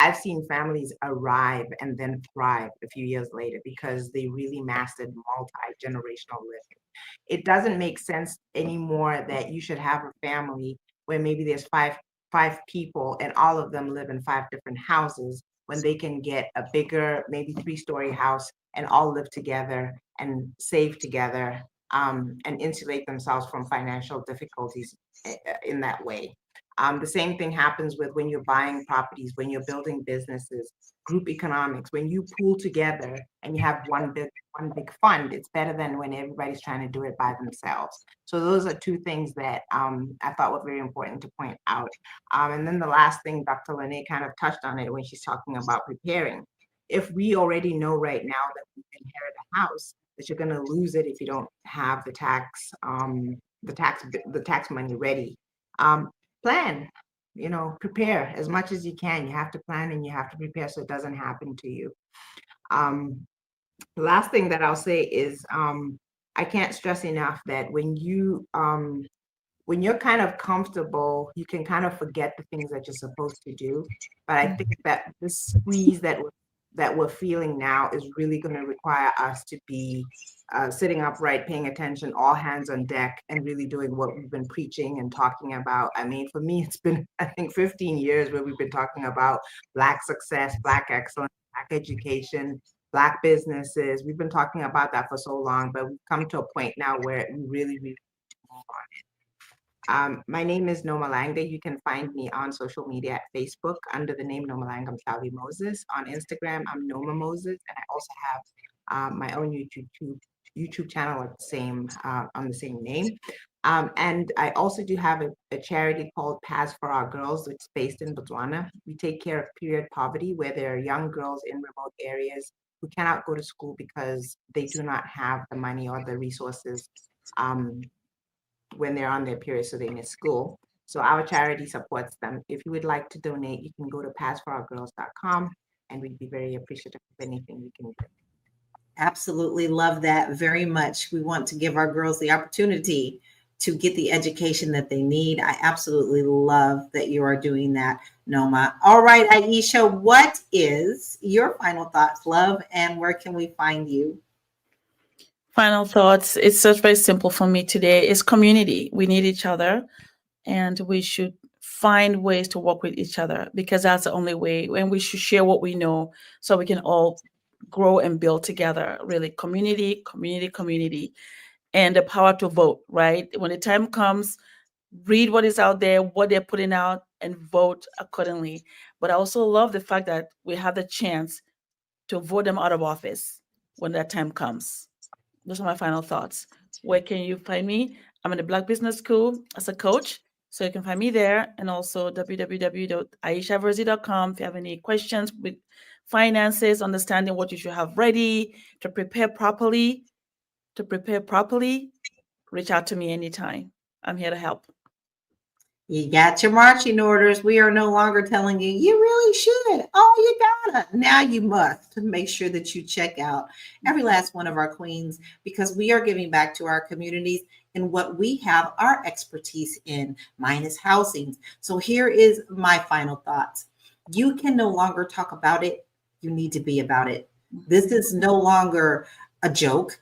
I've seen families arrive and then thrive a few years later because they really mastered multi-generational living. It doesn't make sense anymore that you should have a family where maybe there's five people and all of them live in five different houses when they can get a bigger, maybe three-story house and all live together and save together, and insulate themselves from financial difficulties in that way. The same thing happens with when you're buying properties, when you're building businesses, group economics. When you pool together and you have one big fund, it's better than when everybody's trying to do it by themselves. So those are two things that I thought were very important to point out. And then the last thing, Dr. Lene kind of touched on it when she's talking about preparing. If we already know right now that we inherit a house, that you're going to lose it if you don't have the tax money ready. Plan, prepare as much as you can. You have to plan and you have to prepare so it doesn't happen to you. The last thing that I'll say is I can't stress enough that when you're kind of comfortable, you can kind of forget the things that you're supposed to do. But I think that the squeeze that we're feeling now is really going to require us to be sitting upright, paying attention, all hands on deck, and really doing what we've been preaching and talking about. I mean, for me, it's been, I think, 15 years where we've been talking about Black success, Black excellence, Black education, Black businesses. We've been talking about that for so long, but we've come to a point now where we really, really need to move on it. My name is Noma Langda. You can find me on social media at Facebook under the name Noma Langda Mhlawi Moses. On Instagram, I'm Noma Moses, and I also have my own YouTube channel at on the same name. And I also do have a charity called Paths for Our Girls, which is based in Botswana. We take care of period poverty, where there are young girls in remote areas who cannot go to school because they do not have the money or the resources when they're on their period, so they miss school. So our charity supports them. If you would like to donate, you can go to pathsforourgirls.com, and we'd be very appreciative of anything we can do. Absolutely love that very much. We want to give our girls the opportunity to get the education that they need. I absolutely love that you are doing that, Noma. All right, Aisha, what is your final thoughts, love, and where can we find you? Final thoughts. It's just very simple for me today. It's community. We need each other, and we should find ways to work with each other, because that's the only way. And we should share what we know so we can all grow and build together. Really, community, and the power to vote, right? When the time comes, read what is out there, what they're putting out, and vote accordingly. But I also love the fact that we have the chance to vote them out of office when that time comes. Those are my final thoughts. Where can you find me? I'm in the Black Business School as a coach, so you can find me there, and also www.aishaverzi.com if you have any questions with finances, understanding what you should have ready to prepare properly. Reach out to me anytime. I'm here to help. You got your marching orders. We are no longer telling you, you really should. Oh, you gotta. Now you must make sure that you check out every last one of our queens, because we are giving back to our communities in what we have our expertise in, minus housing. So here is my final thoughts. You can no longer talk about it. You need to be about it. This is no longer a joke.